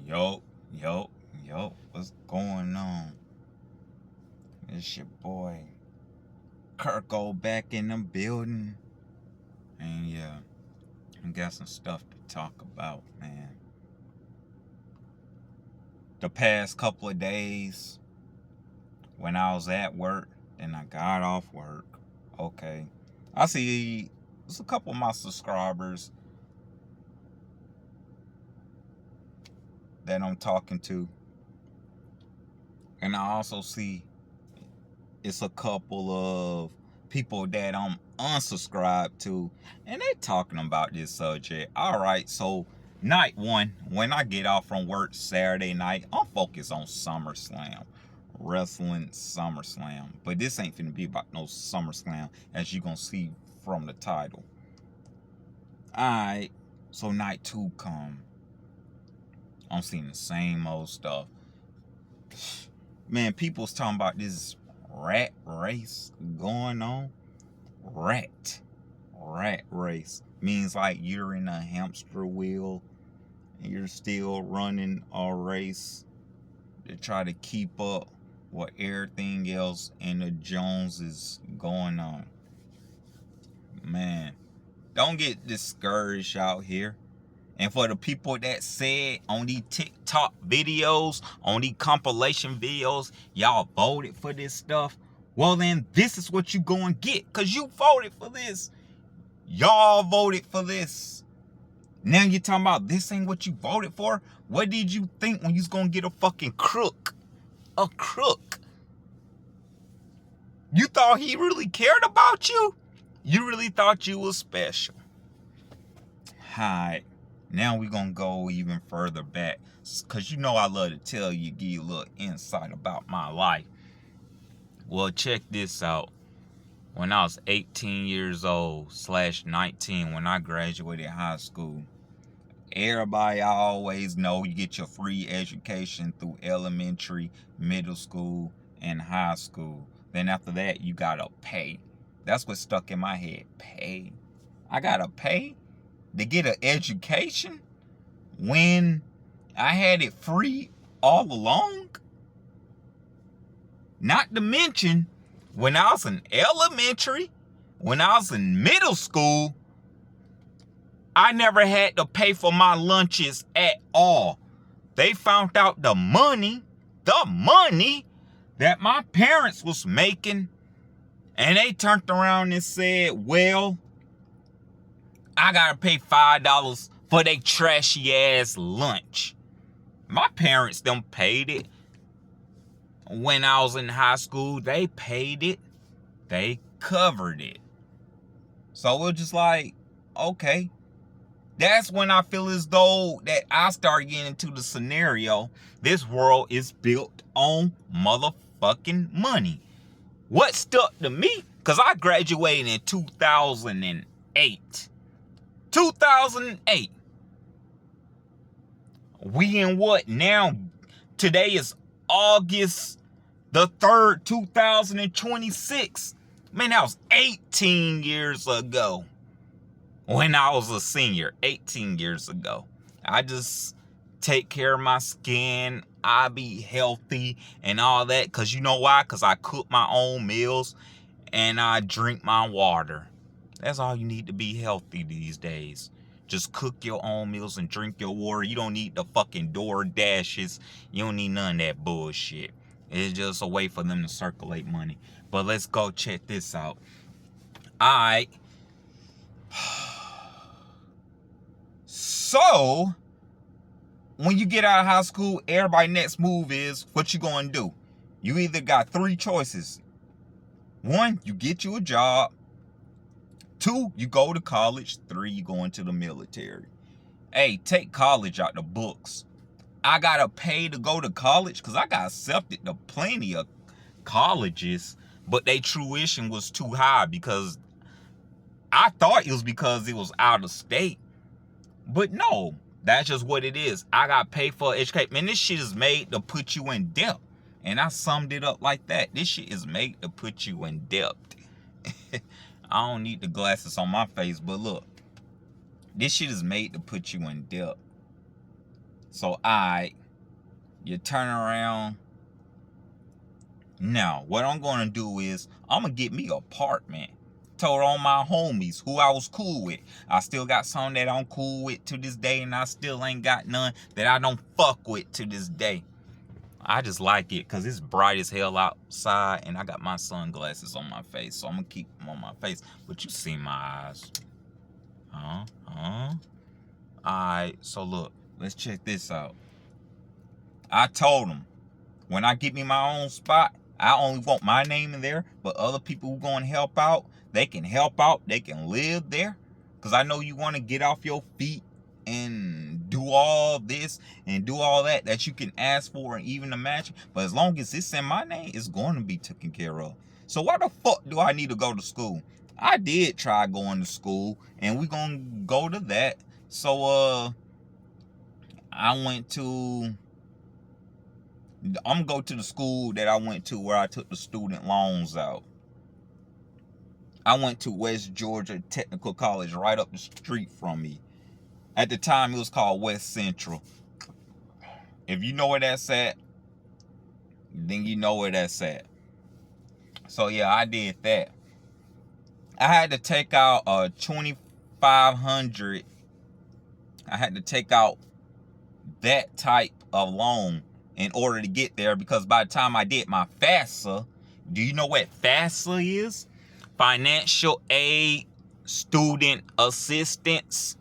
Yo, yo, yo, what's going on? It's your boy Kirko back in the building. And yeah, I got some stuff to talk about, man. The past couple of days, when I was at work, and I got off work, okay, I see there's a couple of my subscribers that I'm talking to. And I also see it's a couple of people that I'm unsubscribed to, and they're talking about this subject. All right, so night one, when I get off from work Saturday night, I'm focused on SummerSlam, wrestling SummerSlam. But this ain't finna be about no SummerSlam, as you gonna see from the title. All right, so night two come. I'm seeing the same old stuff. Man, people's talking about this rat race going on. Rat race means like you're in a hamster wheel and you're still running a race to try to keep up with everything else in the Jones is going on. Man, don't get discouraged out here. And for the people that said on these TikTok videos, on these compilation videos, y'all voted for this stuff, well then this is what you gonna get, because you voted for this. Y'all voted for this. Now you're talking about this ain't what you voted for? What did you think when you was gonna get a fucking crook? A crook. You thought he really cared about you? You really thought you was special. Alright. Now we're going to go even further back. Because you know I love to tell you, give you a little insight about my life. Well, check this out. When I was 18 years old / 19, when I graduated high school, everybody always know you get your free education through elementary, middle school, and high school. Then after that, you got to pay. That's what stuck in my head. Pay. I got to pay to get an education when I had it free all along? Not to mention, when I was in elementary, when I was in middle school, I never had to pay for my lunches at all. They found out the money that my parents was making, and they turned around and said, well, I gotta pay $5 for their trashy ass lunch. My parents them paid it. When I was in high school, they paid it. They covered it. So it was just like, okay. That's when I feel as though that I start getting into the scenario. This world is built on motherfucking money. What stuck to me? Because I graduated in 2008. 2008. We in what now? Today is August the 3rd, 2026. Man, that was 18 years ago. When I was a senior, 18 years ago. I just take care of my skin. I be healthy and all that. Because you know why? Because I cook my own meals and I drink my water. That's all you need to be healthy these days. Just cook your own meals and drink your water. You don't need the fucking DoorDashes. You don't need none of that bullshit. It's just a way for them to circulate money. But let's go check this out. Alright. So, when you get out of high school, everybody's next move is, what you gonna do? You either got 3 choices. 1, you get you a job. 2, you go to college. 3, you go into the military. Hey, take college out the books. I gotta pay to go to college because I got accepted to plenty of colleges, but their tuition was too high because I thought it was because it was out of state. But no, that's just what it is. I got paid for education. Man, this shit is made to put you in debt. And I summed it up like that. This shit is made to put you in debt. I don't need the glasses on my face, but look. This shit is made to put you in debt. So, you turn around. Now, what I'm going to do is, I'm going to get me an apartment. Told all my homies who I was cool with. I still got some that I'm cool with to this day, and I still ain't got none that I don't fuck with to this day. I just like it because it's bright as hell outside, and I got my sunglasses on my face, so I'm going to keep them on my face. But you see my eyes. Alright, so look, let's check this out. I told them, when I get me my own spot, I only want my name in there, but other people who going to help out, they can help out, they can live there. Because I know you want to get off your feet and do all this and do all that you can ask for and even imagine. But as long as it's in my name, it's going to be taken care of. So why the fuck do I need to go to school? I did try going to school, and we're going to go to that. So, I'm going to go to the school that I went to where I took the student loans out. I went to West Georgia Technical College right up the street from me. At the time, it was called West Central. If you know where that's at, then you know where that's at. So, yeah, I did that. I had to take out a $2,500. I had to take out that type of loan in order to get there, because by the time I did my FAFSA, do you know what FAFSA is? Financial Aid Student Assistance.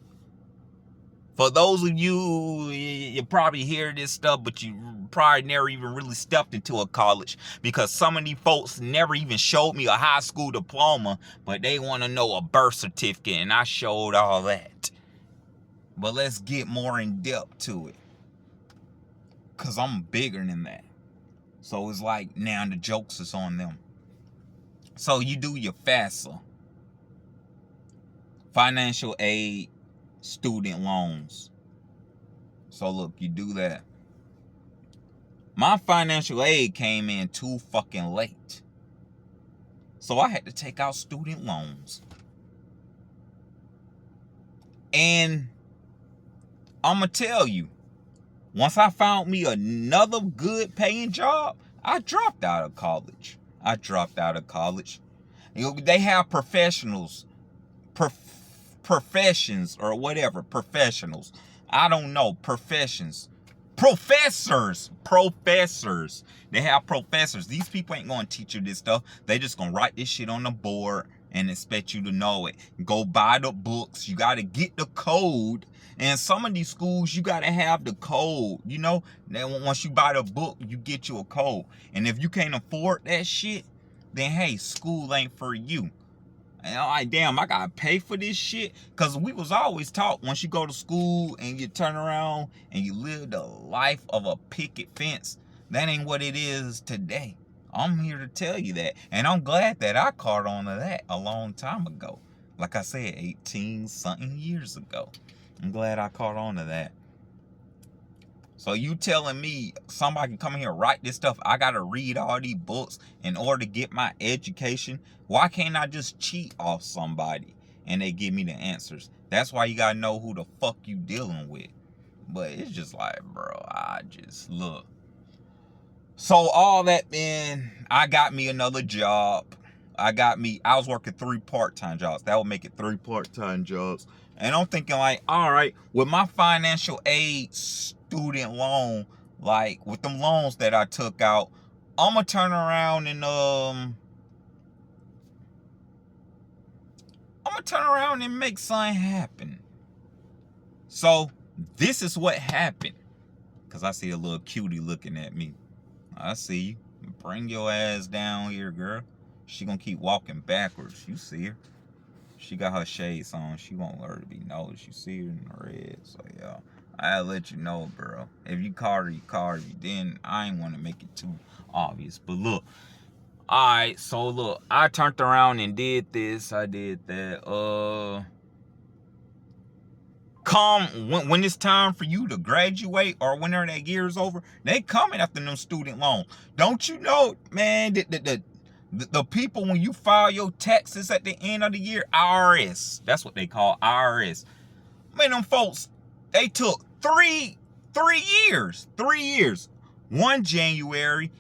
For those of you probably hear this stuff, but you probably never even really stepped into a college, because some of these folks never even showed me a high school diploma, but they want to know a birth certificate, and I showed all that. But let's get more in depth to it, because I'm bigger than that. So it's like, now the jokes is on them. So you do your FAFSA, Financial Aid Student Loans. So look, you do that. My financial aid came in too fucking late, so I had to take out student loans. And I'm going to tell you, once I found me another good paying job, I dropped out of college. You know, they have professionals, professions or whatever, professionals. I don't know, professions. Professors. They have professors. These people ain't going to teach you this stuff. They just going to write this shit on the board and expect you to know it. Go buy the books. You got to get the code. And some of these schools, you got to have the code. You know, then once you buy the book, you get you a code. And if you can't afford that shit, then hey, school ain't for you. And I'm like, damn, I gotta pay for this shit? Because we was always taught, once you go to school and you turn around and you live the life of a picket fence, that ain't what it is today. I'm here to tell you that. And I'm glad that I caught on to that a long time ago. Like I said, 18-something years ago. I'm glad I caught on to that. So you telling me somebody can come here and write this stuff, I gotta read all these books in order to get my education? Why can't I just cheat off somebody and they give me the answers? That's why you gotta know who the fuck you dealing with. But it's just like, bro, I just look. So all that, man, I got me another job. I was working 3 part-time jobs. That would make it 3 part-time jobs. And I'm thinking like, all right, with my financial aid student loan, like with them loans that I took out, I'm gonna turn around and make something happen. So this is what happened. Cause I see a little cutie looking at me. I see you. Bring your ass down here, girl. She gonna keep walking backwards. You see her. She got her shades on. She won't let her to be noticed. You see her in the red. So, yeah. I'll let you know, bro. If you caught her, you caught her. If you didn't, I ain't want to make it too obvious. But look. Alright, so look. I turned around and did this. I did that. When it's time for you to graduate or whenever that year is over, they coming after them student loans. Don't you know, man, the people, when you file your taxes at the end of the year, IRS, that's what they call IRS. Man, them folks, they took three 3 years. 3 years. One January,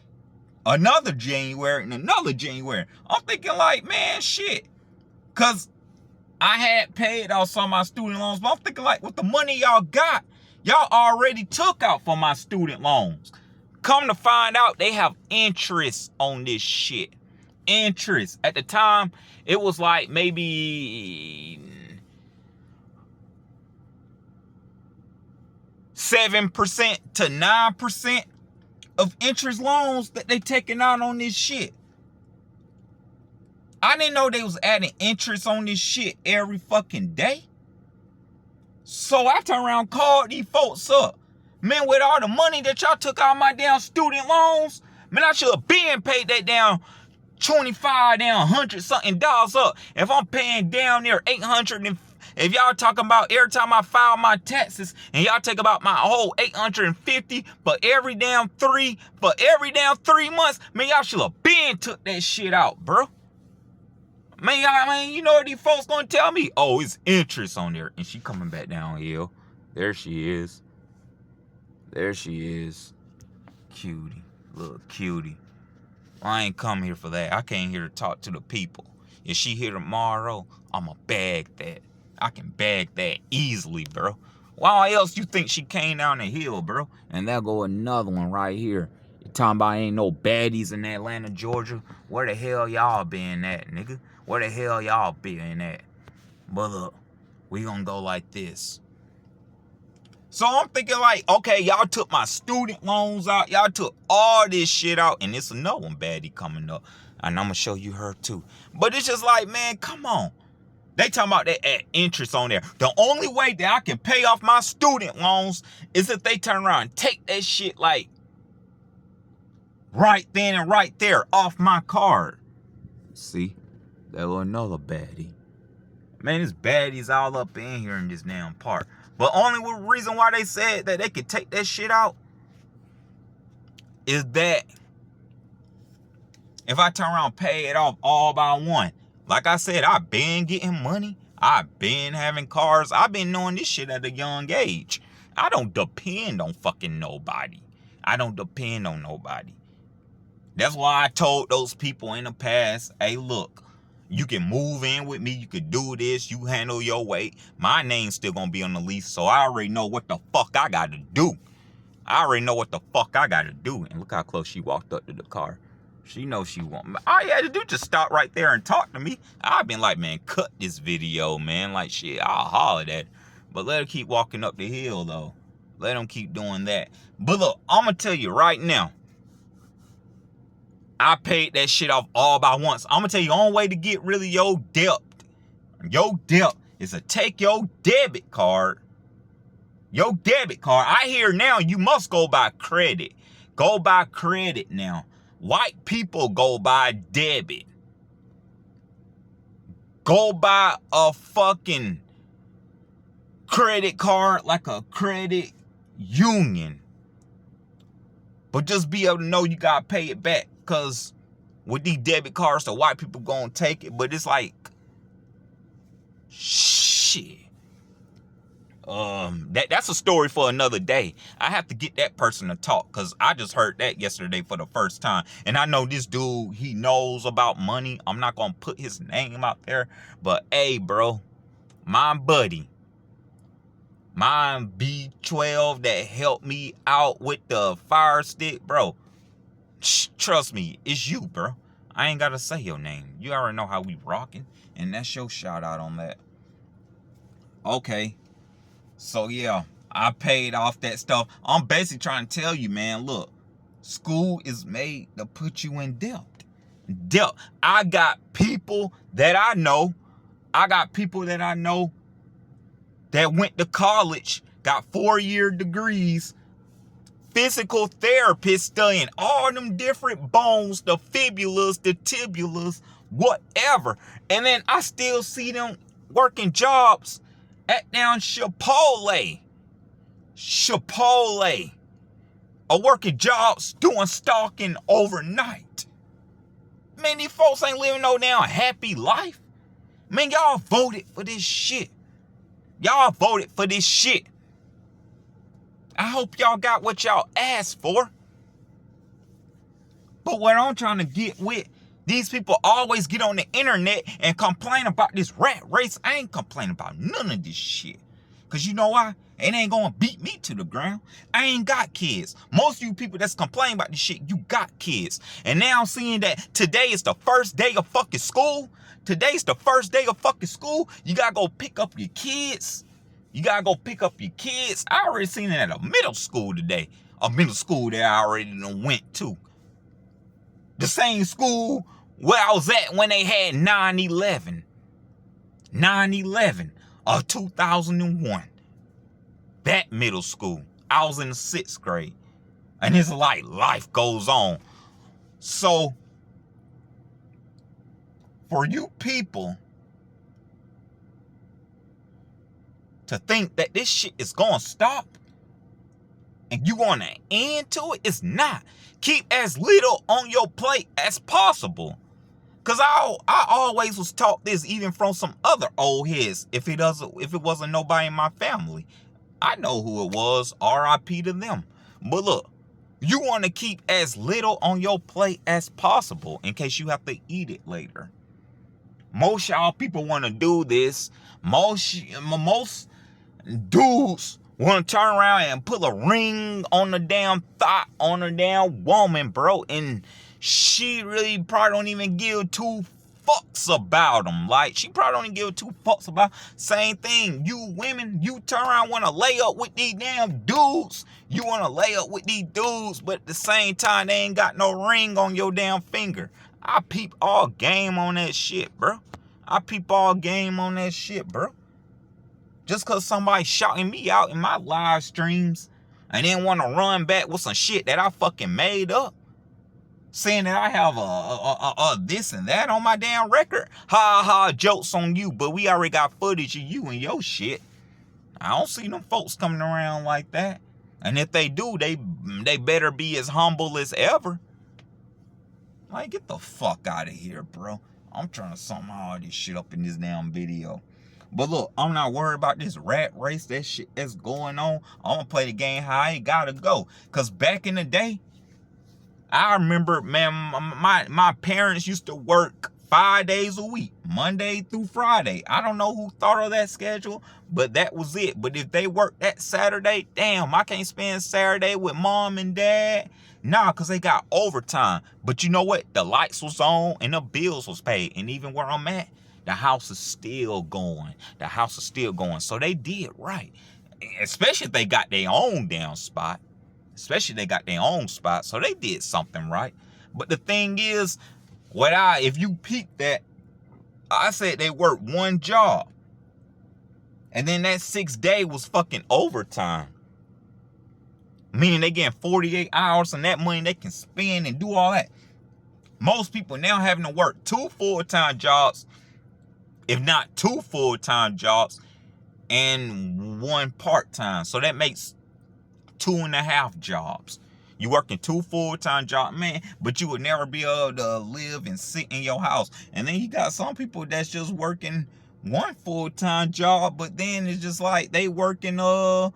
another January, and another January. I'm thinking like, man, shit. Because I had paid off some of my student loans, but I'm thinking like, with the money y'all got, y'all already took out for my student loans. Come to find out, they have interest on this shit. Interest. At the time, it was like maybe 7% to 9% of interest loans that they taking out on this shit. I didn't know they was adding interest on this shit every fucking day. So I turned around and called these folks up. Man, with all the money that y'all took out of my damn student loans, man, I should have been paid that down 25 down, 100 something dollars up. If I'm paying down there 800, and if y'all talking about every time I file my taxes and y'all take about my whole 850 for every damn 3 months, man, y'all should have been took that shit out, bro. Man, you know what these folks gonna tell me? Oh, it's interest on there. And she coming back downhill. There she is. There she is. Cutie. Little cutie. I ain't come here for that. I came here to talk to the people. If she here tomorrow, I'ma bag that. I can bag that easily, bro. Why else you think she came down the hill, bro? And there go another one right here. You talking about ain't no baddies in Atlanta, Georgia? Where the hell y'all been at, nigga? Where the hell y'all been at? But look, we gonna go like this. So I'm thinking like, okay, y'all took my student loans out. Y'all took all this shit out. And it's another one baddie coming up. And I'm gonna show you her too. But it's just like, man, come on. They talking about they add interest on there. The only way that I can pay off my student loans is if they turn around and take that shit like right then and right there off my card. See, there was another baddie. Man, this baddie's all up in here in this damn part. But only reason why they said that they could take that shit out is that if I turn around and pay it off all by one. Like I said, I've been getting money. I've been having cars. I've been knowing this shit at a young age. I don't depend on fucking nobody. I don't depend on nobody. That's why I told those people in the past, hey, look, you can move in with me. You can do this. You handle your weight. My name's still going to be on the lease, so I already know what the fuck I got to do. I already know what the fuck I got to do. And look how close she walked up to the car. She knows she want me. All you had to do just stop right there and talk to me. I've been like, man, cut this video, man. Like, shit, I'll holler at her. But let her keep walking up the hill, though. Let them keep doing that. But look, I'm going to tell you right now. I paid that shit off all by once. I'm going to tell you the only way to get rid of your debt. Your debt is to take your debit card. Your debit card. I hear now you must go by credit. Go by credit now. White people go by debit. Go by a fucking credit card like a credit union. But just be able to know you gotta pay it back. Because with these debit cards, the white people gonna take it. But it's like, shit. That's a story for another day. I have to get that person to talk because I just heard that yesterday for the first time. And I know this dude, he knows about money. I'm not going to put his name out there. But, hey, bro, my buddy, my B12 that helped me out with the Fire Stick, bro, trust me, it's you, bro. I ain't got to say your name. You already know how we rocking. And that's your shout out on that. Okay. So, yeah, I paid off that stuff. I'm basically trying to tell you, man, look, school is made to put you in debt. Debt. I got people that I know. That went to college, got 4-year degrees, physical therapists studying all them different bones, the fibulas, the tibulas, whatever. And then I still see them working jobs at down Chipotle, or working jobs doing stalking overnight. Man, these folks ain't living no damn happy life. Man, y'all voted for this shit. Y'all voted for this shit. I hope y'all got what y'all asked for. But what I'm trying to get with, these people always get on the internet and complain about this rat race. I ain't complaining about none of this shit. Because you know why? It ain't going to beat me to the ground. I ain't got kids. Most of you people that's complaining about this shit, you got kids. And now I'm seeing that today is the first day of fucking school. Today's the first day of fucking school. You got to go pick up your kids. You got to go pick up your kids. I already seen it at a middle school today. A middle school that I already went to. The same school where I was at when they had 9/11. 9/11 of 2001. That middle school. I was in the 6th grade. And it's like life goes on. So, for you people to think that this shit is going to stop and you want to end to it, it's not. Keep as little on your plate as possible. Because I always was taught this even from some other old heads. If it wasn't nobody in my family. I know who it was. R.I.P. to them. But look, you want to keep as little on your plate as possible in case you have to eat it later. Most y'all people want to do this. Most dudes want to turn around and put a ring on the damn thigh on a damn woman, bro. And she really probably don't even give 2 fucks about them. Like, she probably don't even give 2 fucks about. Same thing. You women, you turn around want to lay up with these damn dudes. You want to lay up with these dudes, but at the same time, they ain't got no ring on your damn finger. I peep all game on that shit, bro. I peep all game on that shit, bro. Just because somebody shouting me out in my live streams and then want to run back with some shit that I fucking made up, saying that I have a this and that on my damn record. Ha ha, jokes on you, but we already got footage of you and your shit. I don't see them folks coming around like that. And if they do, they better be as humble as ever. Like, get the fuck out of here, bro. I'm trying to sum all this shit up in this damn video. But look, I'm not worried about this rat race, that shit that's going on. I'm gonna play the game how I gotta go. Cause back in the day, I remember, man, my parents used to work 5 days a week, Monday through Friday. I don't know who thought of that schedule, but that was it. But if they worked that Saturday, damn, I can't spend Saturday with mom and dad. Nah, because they got overtime. But you know what? The lights was on and the bills was paid. And even where I'm at, the house is still going. The house is still going. So they did right. Especially if they got their own damn spot. Especially if they got their own spot. So they did something right. But the thing is, if you peep that, I said they worked 1 job. And then that 6th day was fucking overtime. Meaning they getting 48 hours and that money they can spend and do all that. Most people now having to work 2 full-time jobs, if not 2 full-time jobs, and 1 part-time. So that makes 2.5 jobs. You working 2 full-time jobs, man, but you would never be able to live and sit in your house. And then you got some people that's just working 1 full-time job, but then it's just like they working a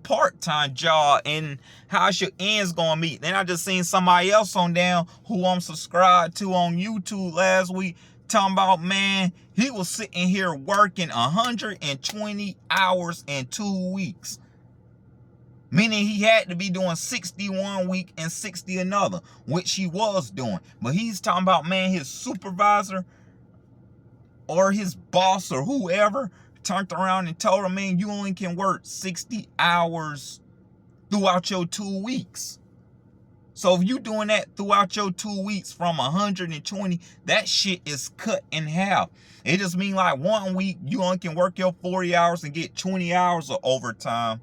part-time job, and how's your ends gonna meet? Then I just seen somebody else on down who I'm subscribed to on YouTube last week talking about, man, he was sitting here working 120 hours in 2 weeks. Meaning he had to be doing 60 1 week and 60 another, which he was doing. But he's talking about, man, his supervisor or his boss or whoever turned around and told him, man, you only can work 60 hours throughout your 2 weeks. So if you doing that throughout your 2 weeks from 120, that shit is cut in half. It just means like 1 week, you only can work your 40 hours and get 20 hours of overtime.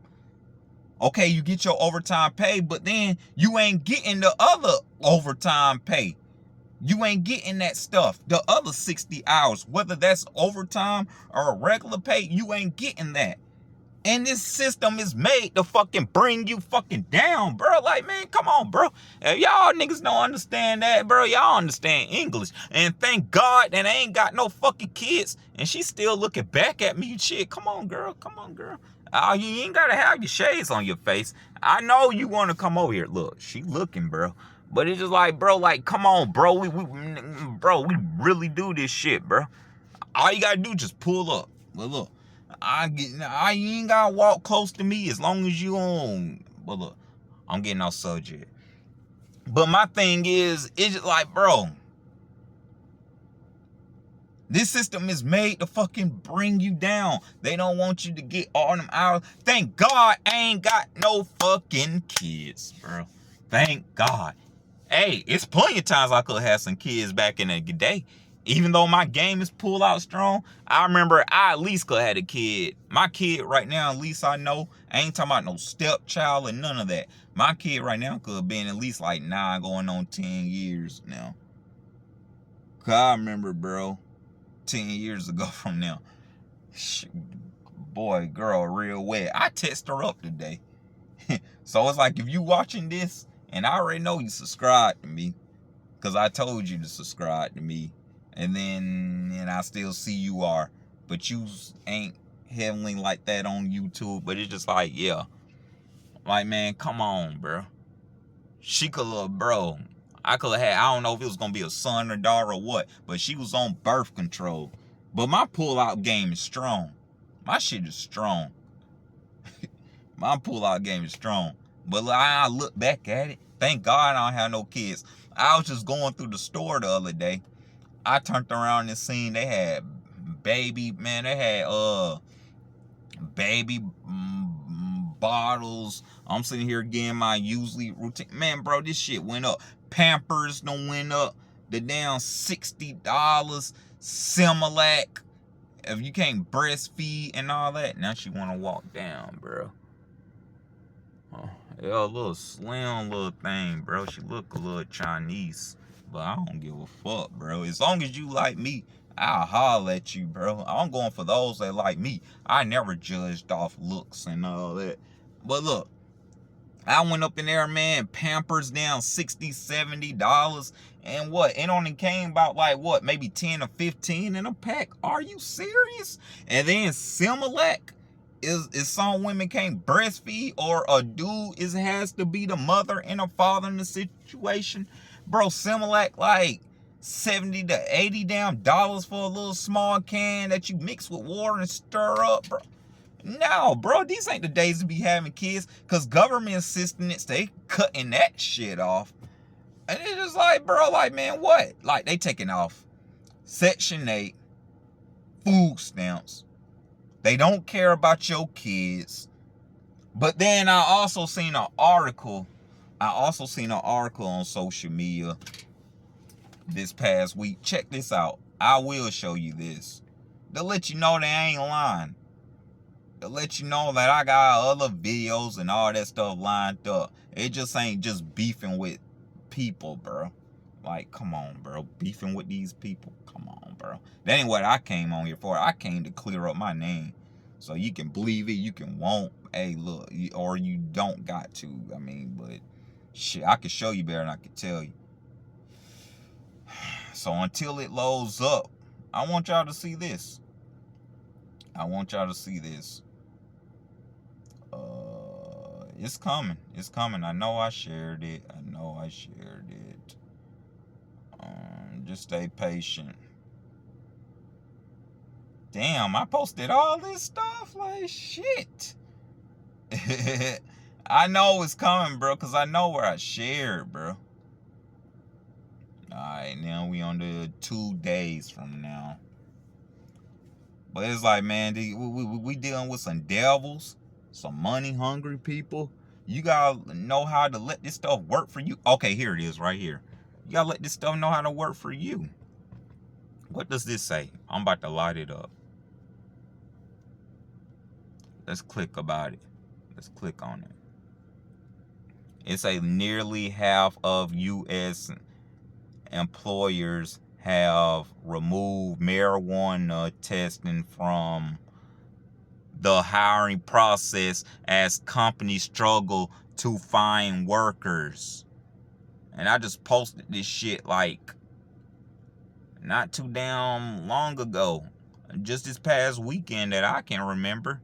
Okay, you get your overtime pay, but then you ain't getting the other overtime pay. You ain't getting that stuff, the other 60 hours, whether that's overtime or a regular pay, you ain't getting that. And this system is made to fucking bring you fucking down, bro. Like, man, come on, bro. If y'all niggas don't understand that, bro, y'all understand English. And thank God that I ain't got no fucking kids. And she still looking back at me. Shit, come on, girl. Come on, girl. Oh, you ain't gotta have your shades on your face. I know you want to come over here. Look, she looking, bro. But it's just like, bro, like, come on, bro. We really do this shit, bro. All you gotta do is just pull up. But look, you ain't gotta walk close to me as long as you on. But look, I'm getting off subject. But my thing is, it's just like, bro, this system is made to fucking bring you down. They don't want you to get all them hours. Thank God I ain't got no fucking kids, bro. Thank God. Hey, it's plenty of times I could have some kids back in the day. Even though my game is pulled out strong, I remember I at least could have had a kid. My kid right now, at least I know, I ain't talking about no stepchild and none of that. My kid right now could have been at least like 9 going on 10 years now. Cause I remember, bro, 10 years ago from now, boy, girl, real wet. I text her up today. So it's like, if you watching this, and I already know you subscribed to me, because I told you to subscribe to me, and I still see you are, but you ain't heavily like that on YouTube. But it's just like, yeah, like, man, come on, bro. She could have, bro. I could have had, I don't know if it was gonna be a son or daughter or what, but she was on birth control. But my pull-out game is strong. My shit is strong. My pull-out game is strong. But I look back at it. Thank God I don't have no kids. I was just going through the store the other day. I turned around and seen they had baby, man, they had baby bottles. I'm sitting here getting my usually routine. Man, bro, this shit went up. Pampers done went up. The damn $60. Similac. If you can't breastfeed and all that, now she want to walk down, bro. Oh, yeah, a little slim little thing, bro. She look a little Chinese, but I don't give a fuck, bro. As long as you like me, I'll holler at you, bro. I'm going for those that like me. I never judged off looks and all that. But look, I went up in there, man, Pampers down $60, $70. And what? It only came about like what? Maybe 10 or 15 in a pack. Are you serious? And then Similac is some women can't breastfeed, or a dude has to be the mother and a father in the situation. Bro, Similac like 70 to 80 damn dollars for a little small can that you mix with water and stir up, bro. No, bro, these ain't the days to be having kids, because government assistance, they cutting that shit off. And it's just like, bro, like, man, what? Like, they taking off Section 8, food stamps. They don't care about your kids. But then I also seen an article. On social media this past week. Check this out. I will show you this. To let you know they ain't lying. To let you know that I got other videos and all that stuff lined up. It just ain't just beefing with people, bro. Like, come on, bro. Beefing with these people. Come on, bro. That ain't what I came on here for. I came to clear up my name. So you can believe it, you can won't. Hey, look, or you don't got to. I mean, but shit, I can show you better than I can tell you. So until it loads up, I want y'all to see this. It's coming. It's coming. I know I shared it. Just stay patient. Damn, I posted all this stuff. Like, shit. I know it's coming, bro, because I know where I shared, bro. Alright, now we on the 2 days from now. But it's like, man, we dealing with some devils, some money-hungry people. You gotta know how to let this stuff work for you. Okay, here it is right here. You gotta let this stuff know how to work for you. What does this say? I'm about to light it up. Let's click about it. Let's click on it. It's a nearly half of U.S. employers have removed marijuana testing from the hiring process as companies struggle to find workers. And I just posted this shit like not too damn long ago. Just this past weekend that I can remember.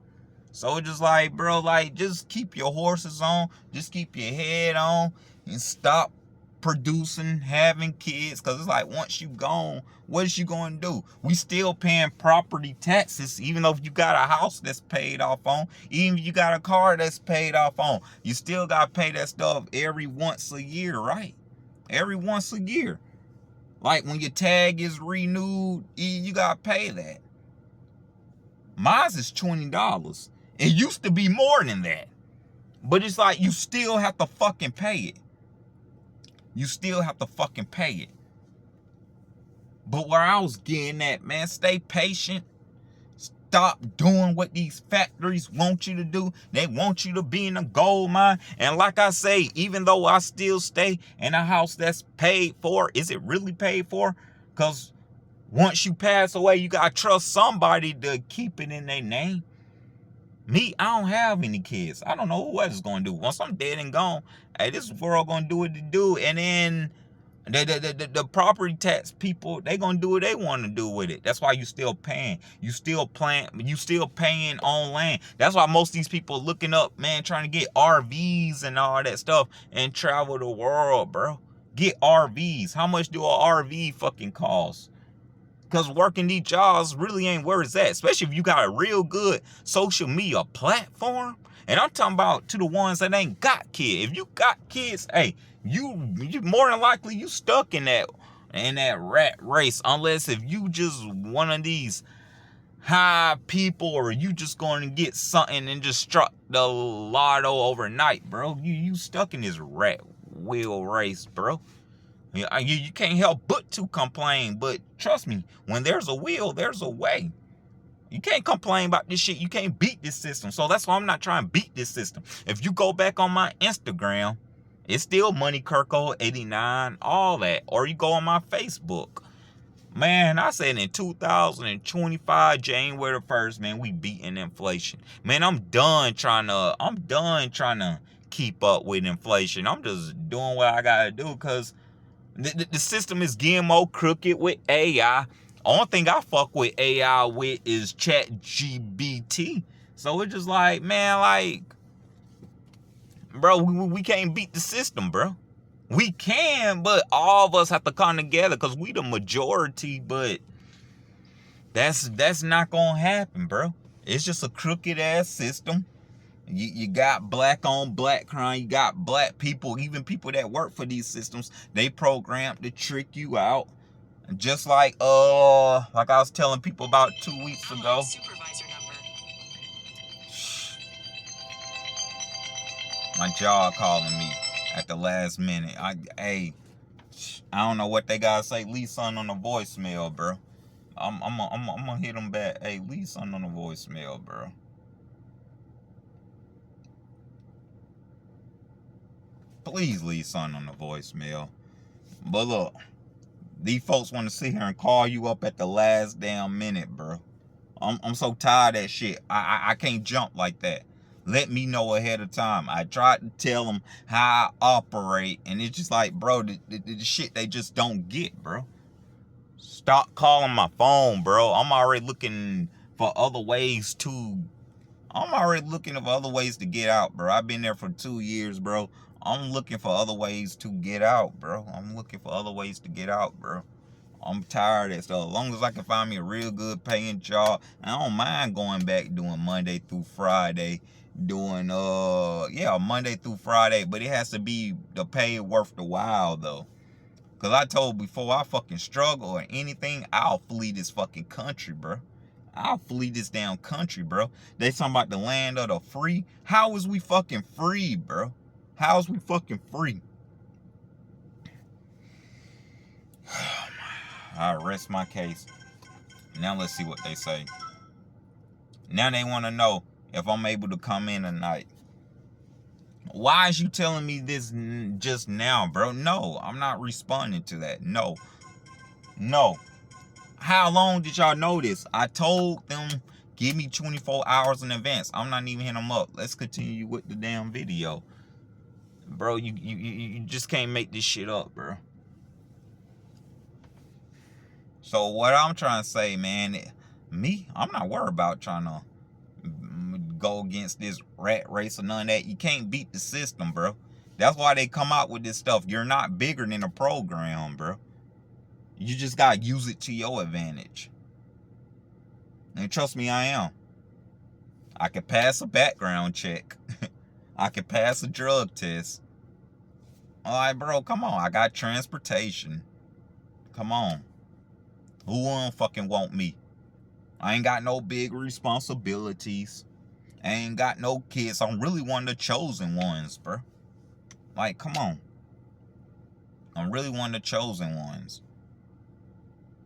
So it's just like, bro, like, just keep your horses on. Just keep your head on. And stop producing, having kids. Because it's like, once you gone, what is you going to do? We still paying property taxes. Even though if you got a house that's paid off on. Even if you got a car that's paid off on. You still got to pay that stuff every once a year, right? Every once a year. Like when your tag is renewed, you got to pay that. Mine is $20. It used to be more than that. But it's like you still have to fucking pay it. You still have to fucking pay it. But where I was getting at, man, stay patient. Stop doing what these factories want you to do. They want you to be in a gold mine. And like I say, even though I still stay in a house that's paid for, is it really paid for? Because once you pass away, you got to trust somebody to keep it in their name. Me, I don't have any kids. I don't know what it's going to do. Once I'm dead and gone, hey, this world going to do what it do. And then the property tax people, they going to do what they want to do with it. That's why you still paying. You still paying on land. That's why most of these people looking up, man, trying to get RVs and all that stuff and travel the world, bro. Get RVs. How much do a RV fucking cost? Because working these jobs really ain't where it's at. Especially if you got a real good social media platform. And I'm talking about to the ones that ain't got kids. If you got kids, hey, you more than likely you stuck in that rat race. Unless if you just one of these high people, or you just going to get something and just struck the lotto overnight, bro. You stuck in this rat wheel race, bro. You can't help but to complain, but trust me, when there's a will, there's a way. You can't complain about this shit. You can't beat this system. So that's why I'm not trying to beat this system. If you go back on my Instagram, it's still Money Kirko 89, all that. Or you go on my Facebook. Man, I said in 2025, January the 1st, man, we beating inflation. Man, I'm done trying to keep up with inflation. I'm just doing what I gotta do because the system is getting more crooked with AI. Only thing I fuck with AI with is ChatGPT. So it's just like, man, like, bro, we can't beat the system, bro. We can, but all of us have to come together because we the majority, but that's not gonna happen, bro. It's just a crooked ass system. You got black on black crime. You got black people, even people that work for these systems. They programmed to trick you out. Just like I was telling people about 2 weeks ago. Supervisor number. My jaw calling me at the last minute. I don't know what they gotta say. Leave something on the voicemail, bro. I'm gonna hit them back. Hey, leave something on the voicemail, bro. Please leave something on the voicemail. But look, these folks want to sit here and call you up at the last damn minute, bro. I'm so tired of that shit. I can't jump like that. Let me know ahead of time. I tried to tell them how I operate, and it's just like, bro, the shit they just don't get, bro. Stop calling my phone, bro. I'm already looking for other ways to get out, bro. I've been there for 2 years, bro. I'm looking for other ways to get out, bro. I'm tired of that stuff. As long as I can find me a real good paying job, I don't mind going back doing Monday through Friday. Monday through Friday, but it has to be the pay worth the while though. Cause I told before I fucking struggle or anything, I'll flee this fucking country, bro. I'll flee this damn country, bro. They talking about the land of the free. How is we fucking free, bro? How is we fucking free? I rest my case. Now let's see what they say. Now they want to know if I'm able to come in tonight. Why is you telling me this just now, bro? No, I'm not responding to that. No. How long did y'all know this? I told them, give me 24 hours in advance. I'm not even hitting them up. Let's continue with the damn video. Bro, you just can't make this shit up, bro. So what I'm trying to say, man, I'm not worried about trying to go against this rat race or none of that. You can't beat the system, bro. That's why they come out with this stuff. You're not bigger than a program, bro. You just gotta use it to your advantage. And trust me, I am. I can pass a background check. I can pass a drug test. Alright, bro, come on. I got transportation. Come on. Who won't fucking want me? I ain't got no big responsibilities. I ain't got no kids. I'm really one of the chosen ones, bro. Like, come on. I'm really one of the chosen ones.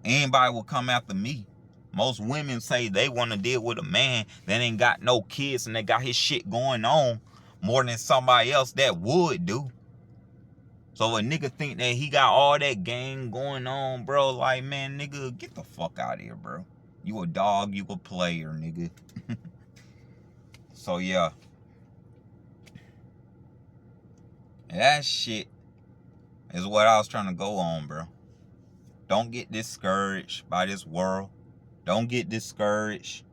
Anybody will come after me. Most women say they want to deal with a man that ain't got no kids and they got his shit going on more than somebody else that would do. So a nigga think that he got all that gang going on, bro. Like, man, nigga, get the fuck out of here, bro. You a dog, you a player, nigga. So, yeah. That shit is what I was trying to go on, bro. Don't get discouraged by this world. Don't get discouraged.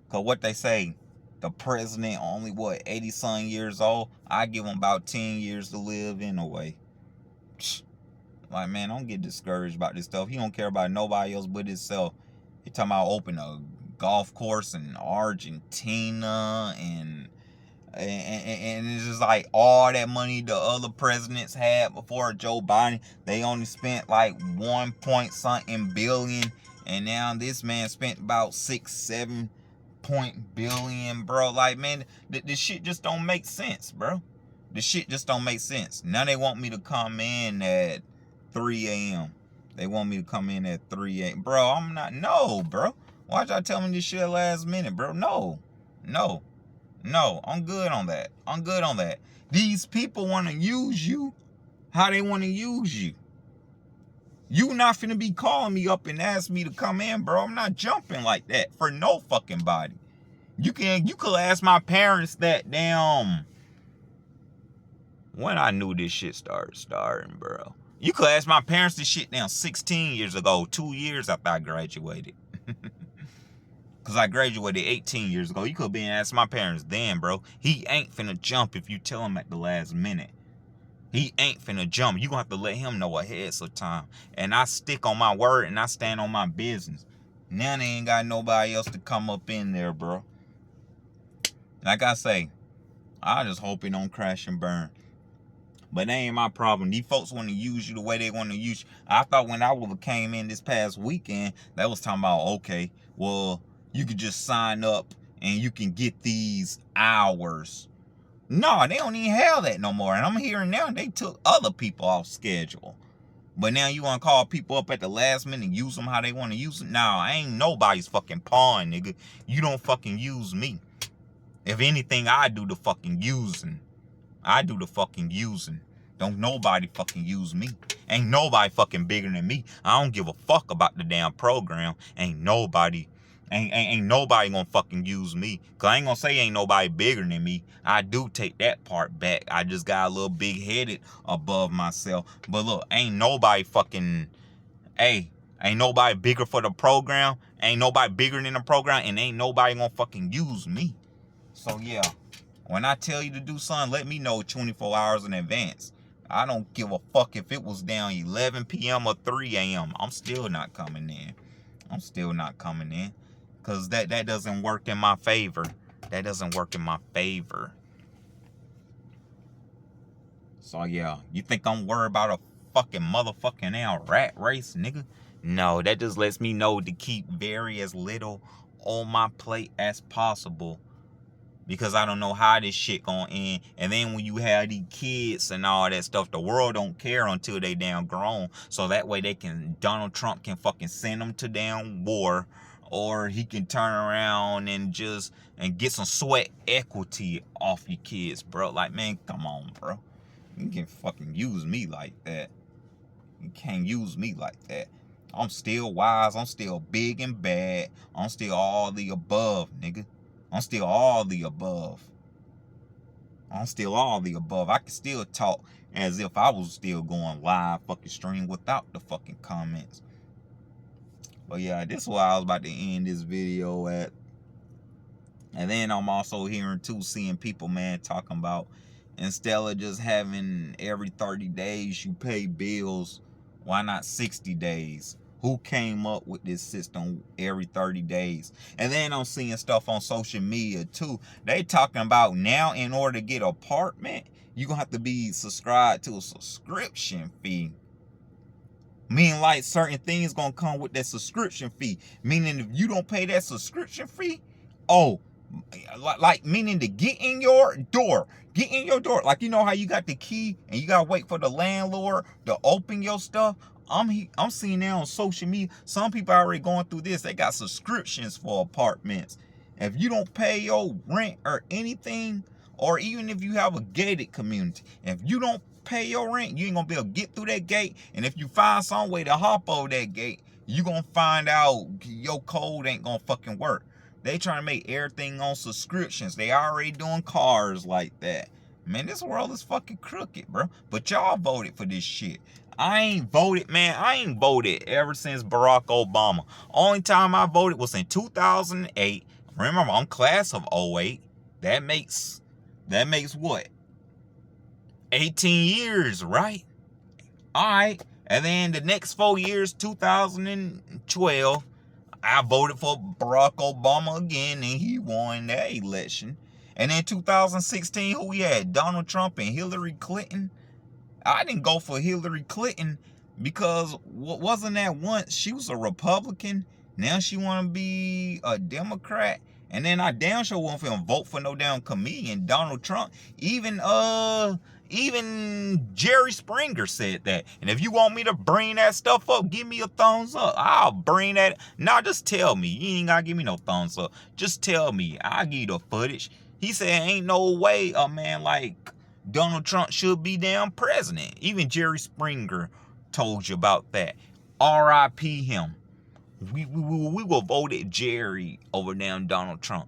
Because what they say, the president only, 80-something years old? I give him about 10 years to live anyway. Like, man, don't get discouraged about this stuff. He don't care about nobody else but himself. He talking about open a golf course in Argentina and it's just like all that money the other presidents had before Joe Biden. They only spent like 1 point something billion, and now this man spent about 6-7 billion, bro. Like, man, this shit just don't make sense, bro. This shit just don't make sense. Now they want me to come in at 3 a.m. They want me to come in at 3 a.m. Bro, I'm not. No, bro. Why'd y'all tell me this shit last minute, bro? No, I'm good on that. I'm good on that. These people want to use you how they want to use you. You not finna be calling me up and ask me to come in, bro. I'm not jumping like that for no fucking body. You could ask my parents that damn when I knew this shit starting, bro. You could ask my parents this shit down 16 years ago, 2 years after I graduated. Because I graduated 18 years ago. You could have been asking my parents then, bro. He ain't finna jump if you tell him at the last minute. He ain't finna jump. You gonna have to let him know ahead of time. And I stick on my word and I stand on my business. Now they ain't got nobody else to come up in there, bro. Like I say, I just hope it don't crash and burn. But that ain't my problem. These folks want to use you the way they want to use you. I thought when I came in this past weekend, that was talking about, okay, well, you could just sign up and you can get these hours. No, they don't even have that no more. And I'm hearing now they took other people off schedule. But now you want to call people up at the last minute and use them how they want to use them? Nah, I ain't nobody's fucking pawn, nigga. You don't fucking use me. If anything, I do the fucking using. Don't nobody fucking use me. Ain't nobody fucking bigger than me. I don't give a fuck about the damn program. Ain't nobody gonna fucking use me. Cause I ain't gonna say ain't nobody bigger than me. I do take that part back. I just got a little big-headed above myself. But look, ain't nobody bigger for the program. Ain't nobody bigger than the program. And ain't nobody gonna fucking use me. So yeah, when I tell you to do something, let me know 24 hours in advance. I don't give a fuck if it was down 11 p.m. or 3 a.m. I'm still not coming in. Because that doesn't work in my favor. So yeah, you think I'm worried about a fucking motherfucking now rat race, nigga? No, that just lets me know to keep very as little on my plate as possible. Because I don't know how this shit gonna end. And then when you have these kids and all that stuff, the world don't care until they damn grown. So that way Donald Trump can fucking send them to damn war. Or he can turn around and get some sweat equity off your kids, bro. Like, man, come on, bro. You can't fucking use me like that. You can't use me like that. I'm still wise. I'm still big and bad. I'm still all the above, nigga. I'm still all the above. I can still talk as if I was still going live fucking stream without the fucking comments. But yeah, this is where I was about to end this video at. And then I'm also hearing too, seeing people, man, talking about instead of just having every 30 days you pay bills, why not 60 days? Who came up with this system every 30 days? And then I'm seeing stuff on social media too. They talking about now in order to get an apartment, you're going to have to be subscribed to a subscription fee. Meaning like certain things going to come with that subscription fee. Meaning if you don't pay that subscription fee, oh, like meaning to get in your door. Get in your door. Like, you know how you got the key and you got to wait for the landlord to open your stuff? I'm seeing now on social media, some people already going through this. They got subscriptions for apartments. If you don't pay your rent or anything, or even if you have a gated community, if you don't pay your rent, you ain't gonna be able to get through that gate. And if you find some way to hop over that gate, you gonna find out your code ain't gonna fucking work. They trying to make everything on subscriptions. They already doing cars like that. Man, this world is fucking crooked, bro. But y'all voted for this shit. I ain't voted, man. I ain't voted ever since Barack Obama. Only time I voted was in 2008. Remember, I'm class of 08. That makes what? 18 years, right? All right. And then the next 4 years, 2012, I voted for Barack Obama again, and he won that election. And then 2016, who we had? Donald Trump and Hillary Clinton. I didn't go for Hillary Clinton because wasn't that once she was a Republican? Now she want to be a Democrat. And then I damn sure won't vote for no damn comedian, Donald Trump. Even Jerry Springer said that. And if you want me to bring that stuff up, give me a thumbs up. I'll bring that. Now just tell me. You ain't gotta give me no thumbs up. Just tell me. I'll give you the footage. He said ain't no way a man like Donald Trump should be damn president. Even Jerry Springer told you about that. R.I.P. him. We will vote Jerry over damn Donald Trump.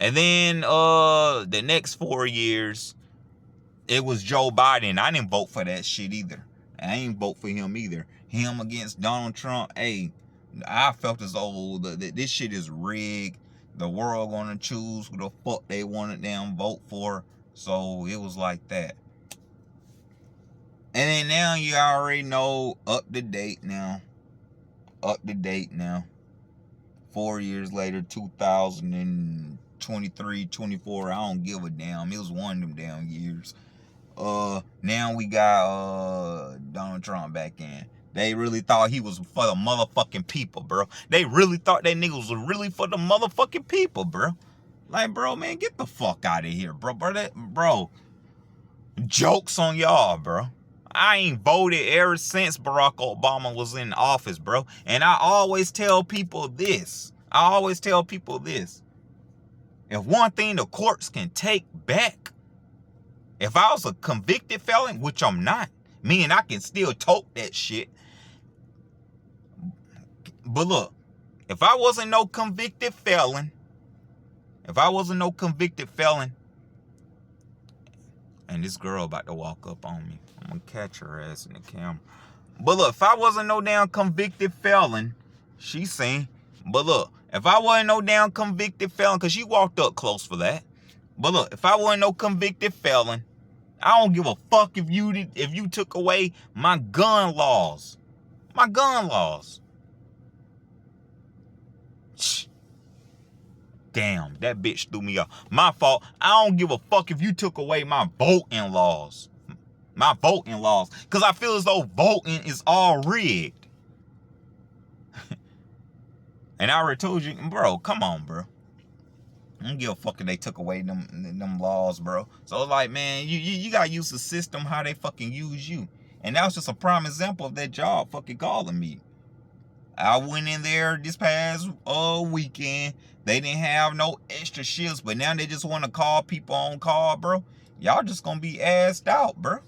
And then the next 4 years, it was Joe Biden. I didn't vote for that shit either. I ain't vote for him either. Him against Donald Trump. Hey, I felt as though this shit is rigged. The world gonna choose who the fuck they want to damn vote for. So it was like that. And then now you already know, up to date now. 4 years later, 2023, 24, I don't give a damn. It was one of them damn years. Now we got Donald Trump back in. They really thought he was for the motherfucking people, bro. They really thought that nigga was really for the motherfucking people, bro. Like, bro, man, get the fuck out of here, bro. Bro, jokes on y'all, bro. I ain't voted ever since Barack Obama was in office, bro. And I always tell people this. If one thing the courts can take back, if I was a convicted felon, which I'm not, meaning I can still tote that shit. But look, if I wasn't no convicted felon, and this girl about to walk up on me, I'm gonna catch her ass in the camera. But look, if I wasn't no damn convicted felon, she's saying, but look, if I wasn't no damn convicted felon, because she walked up close for that. But look, if I wasn't no convicted felon, I don't give a fuck if you took away my gun laws. Damn, that bitch threw me off. My fault. I don't give a fuck if you took away my voting laws. Because I feel as though voting is all rigged. And I already told you, bro, come on, bro. I don't give a fuck if they took away them laws, bro. So it's like, man, you gotta use the system how they fucking use you. And that was just a prime example of that job fucking calling me. I went in there this past weekend. They didn't have no extra shifts, but now they just want to call people on call, bro. Y'all just gonna be assed out, bro.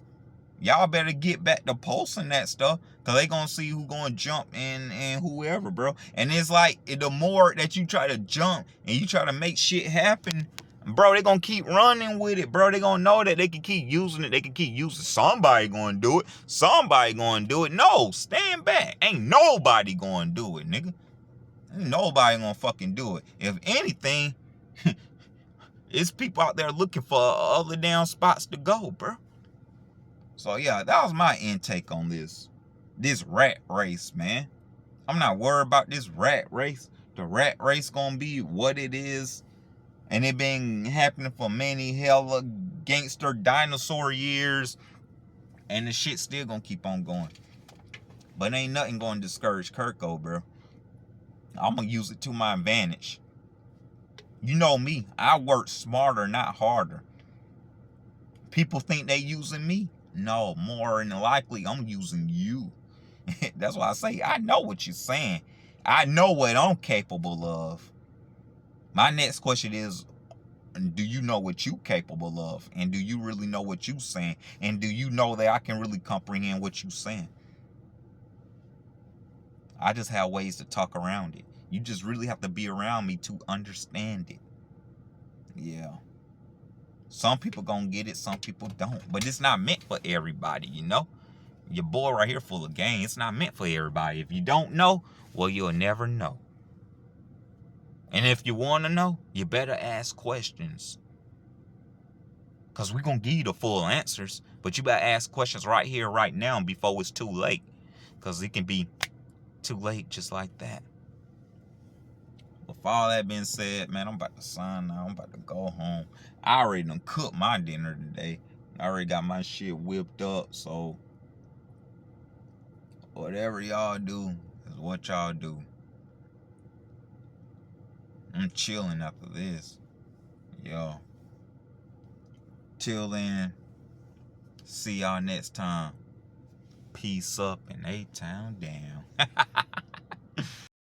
Y'all better get back to posting that stuff, because they gonna see who gonna jump and whoever, bro. And it's like, the more that you try to jump and you try to make shit happen, bro, they gonna keep running with it, bro. They gonna know that they can keep using it. They can keep using it. Somebody gonna do it. No, stand back. Ain't nobody gonna do it, nigga. Ain't nobody gonna fucking do it. If anything, It's people out there looking for other damn spots to go, bro. So yeah, that was my intake on this rat race, man. I'm not worried about this rat race. The rat race gonna be what it is, and it been happening for many hella gangster dinosaur years, and the shit still gonna keep on going. But ain't nothing gonna discourage Kirko, bro. I'm gonna use it to my advantage. You know me, I work smarter, not harder. People think they using me. No, more than likely, I'm using you. That's why I say I know what you're saying. I know what I'm capable of. My next question is, do you know what you capable of? And do you really know what you saying? And do you know that I can really comprehend what you saying? I just have ways to talk around it. You just really have to be around me to understand it. Yeah. Some people gonna get it, some people don't. But it's not meant for everybody, you know? Your boy right here full of game. It's not meant for everybody. If you don't know, well, you'll never know. And if you want to know, you better ask questions. Because we're going to give you the full answers. But you better ask questions right here, right now, before it's too late. Because it can be too late just like that. With all that being said, man, I'm about to sign now. I'm about to go home. I already done cooked my dinner today. I already got my shit whipped up. So, whatever y'all do is what y'all do. I'm chilling after this. Yo. Till then, see y'all next time. Peace up and A-Town down.